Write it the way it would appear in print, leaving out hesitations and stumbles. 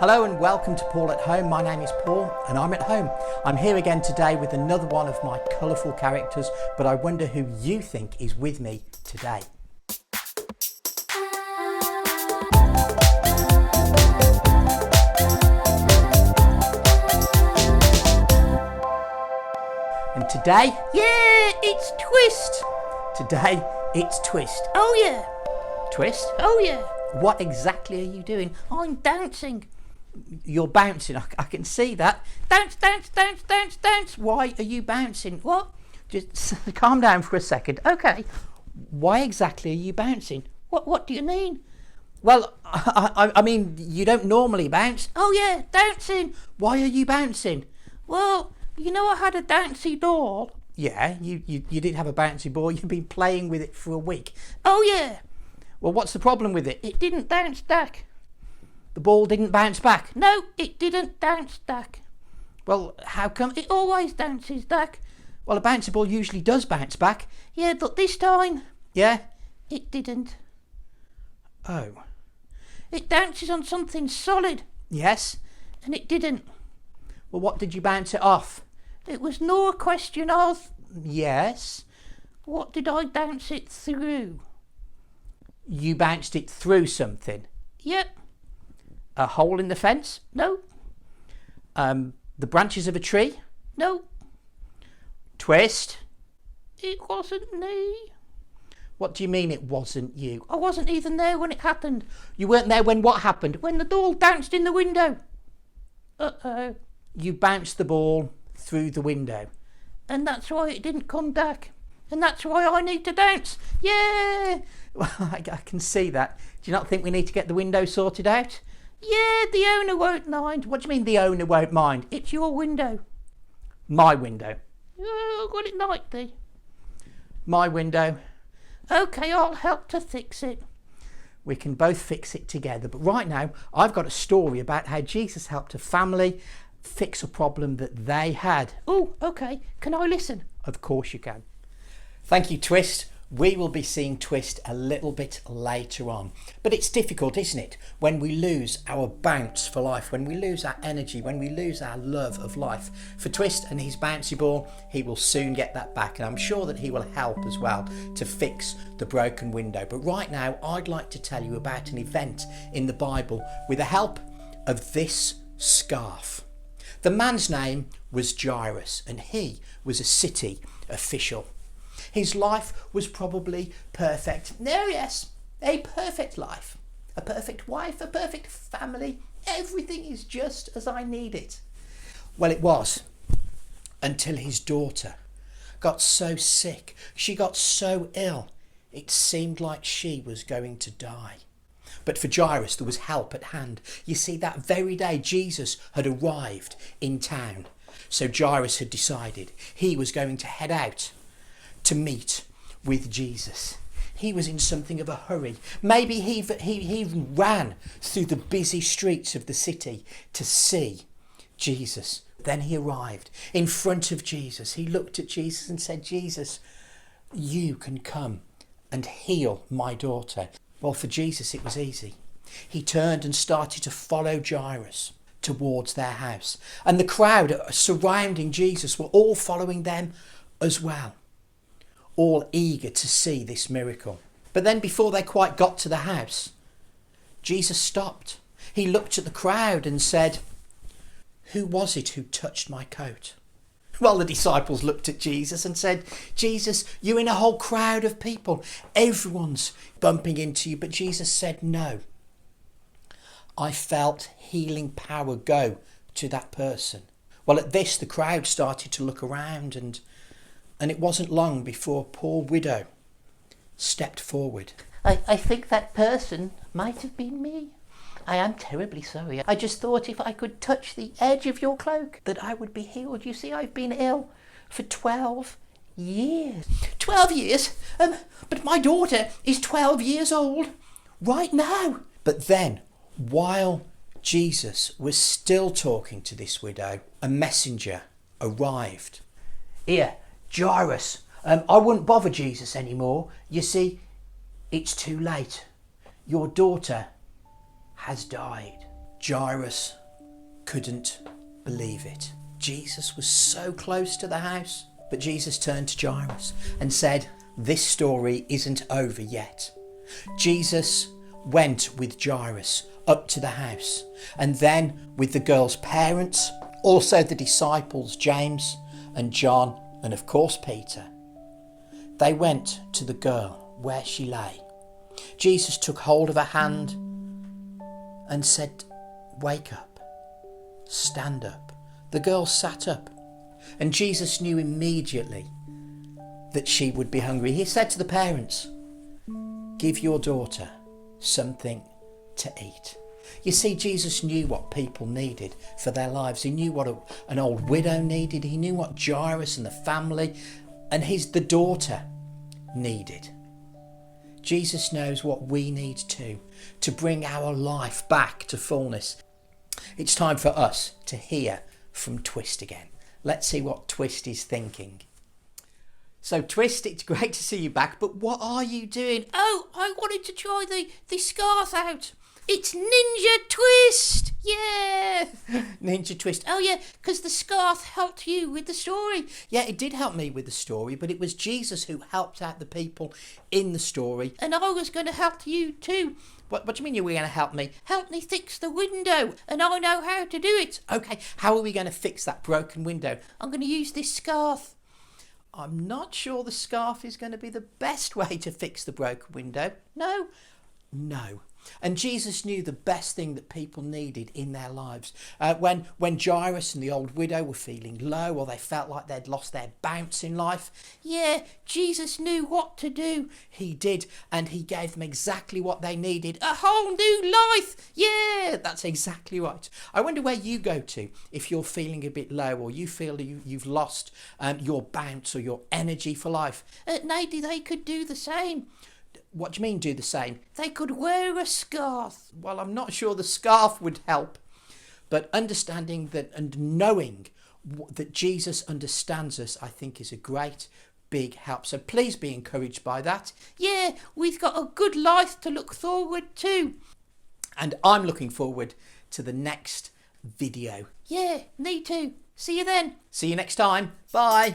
Hello and welcome to Paul at Home. My name is Paul and I'm at home. I'm here again today with another one of my colourful characters, but I wonder who you think is with me today. And today, it's Twist. Today it's Twist. Oh yeah. Twist? Oh yeah. What exactly are you doing? I'm dancing. You're bouncing, I can see that. Dance, dance, dance, dance, dance. Why are you bouncing? What? Just calm down for a second. Okay, why exactly are you bouncing? What do you mean? Well, I mean, you don't normally bounce. Oh yeah, dancing. Why are you bouncing? Well, you know I had a bouncy doll. Yeah, you did have a bouncy ball. You've been playing with it for a week. Oh yeah. Well, what's the problem with it? It didn't bounce back. The ball didn't bounce back? No, it didn't bounce back. Well, how come? It always bounces back. Well, a bouncy ball usually does bounce back. Yeah, but this time... Yeah? It didn't. Oh. It bounces on something solid. Yes? And it didn't. Well, what did you bounce it off? It was no question of... Yes? What did I bounce it through? You bounced it through something? Yep. A hole in the fence? No. The branches of a tree? No. Twist? It wasn't me. What do you mean it wasn't you? I wasn't even there when it happened. You weren't there when what happened? When the doll danced in the window. Uh-oh. You bounced the ball through the window. And that's why it didn't come back. And that's why I need to dance. Yeah! Well, I can see that. Do you not think we need to get the window sorted out? Yeah, the owner won't mind. What do you mean the owner won't mind? It's your window. My window? Oh, what it might be. My window? Okay, I'll help to fix it. We can both fix it together. But right now, I've got a story about how Jesus helped a family fix a problem that they had. Oh, okay. Can I listen? Of course you can. Thank you, Twist. We will be seeing Twist a little bit later on. But it's difficult, isn't it? When we lose our bounce for life, when we lose our energy, when we lose our love of life. For Twist and his bouncy ball, he will soon get that back. And I'm sure that he will help as well to fix the broken window. But right now, I'd like to tell you about an event in the Bible with the help of this scarf. The man's name was Jairus, and he was a city official. His life was probably perfect. Oh yes, a perfect life. A perfect wife, a perfect family. Everything is just as I need it. Well, it was, until his daughter got so sick. She got so ill. It seemed like she was going to die. But for Jairus, there was help at hand. You see, that very day, Jesus had arrived in town. So Jairus had decided he was going to head out to meet with Jesus. He was in something of a hurry. Maybe he even ran through the busy streets of the city to see Jesus. Then he arrived in front of Jesus. He looked at Jesus and said, Jesus, you can come and heal my daughter. Well, for Jesus, it was easy. He turned and started to follow Jairus towards their house. And the crowd surrounding Jesus were all following them as well, all eager to see this miracle. But then before they quite got to the house, Jesus stopped. He looked at the crowd and said, who was it who touched my coat? Well, the disciples looked at Jesus and said, Jesus, you're in a whole crowd of people. Everyone's bumping into you. But Jesus said, no. I felt healing power go to that person. Well, at this, the crowd started to look around, and it wasn't long before a poor widow stepped forward. I think that person might have been me. I am terribly sorry. I just thought if I could touch the edge of your cloak that I would be healed. You see, I've been ill for 12 years. 12 years? But my daughter is 12 years old right now. But then, while Jesus was still talking to this widow, a messenger arrived. Here, Jairus, I wouldn't bother Jesus anymore. You see, it's too late. Your daughter has died. Jairus couldn't believe it. Jesus was so close to the house. But Jesus turned to Jairus and said, this story isn't over yet. Jesus went with Jairus up to the house, and then with the girl's parents, also the disciples James and John, and of course Peter. They went to the girl where she lay. Jesus took hold of her hand and said, wake up, stand up. The girl sat up, and Jesus knew immediately that she would be hungry. He said to the parents, give your daughter something to eat. You see, Jesus knew what people needed for their lives. He knew what an old widow needed. He knew what Jairus and the family and the daughter needed. Jesus knows what we need too, to bring our life back to fullness. It's time for us to hear from Twist again. Let's see what Twist is thinking. So Twist, it's great to see you back, but what are you doing? Oh, I wanted to try the scarf out. It's Ninja Twist! Yeah! Ninja Twist. Oh yeah, because the scarf helped you with the story. Yeah, it did help me with the story, but it was Jesus who helped out the people in the story. And I was going to help you too. What do you mean you were going to help me? Help me fix the window, and I know how to do it. Okay, how are we going to fix that broken window? I'm going to use this scarf. I'm not sure the scarf is going to be the best way to fix the broken window. No. And Jesus knew the best thing that people needed in their lives. When Jairus and the old widow were feeling low, or they felt like they'd lost their bounce in life, yeah, Jesus knew what to do. He did, and he gave them exactly what they needed. A whole new life! Yeah, that's exactly right. I wonder where you go to if you're feeling a bit low, or you feel you've lost your bounce or your energy for life. Maybe they could do the same. What do you mean do the same? They could wear a scarf. Well, I'm not sure the scarf would help. But understanding that and knowing that Jesus understands us, I think is a great big help. So please be encouraged by that. Yeah, we've got a good life to look forward to. And I'm looking forward to the next video. Yeah, me too. See you then. See you next time. Bye.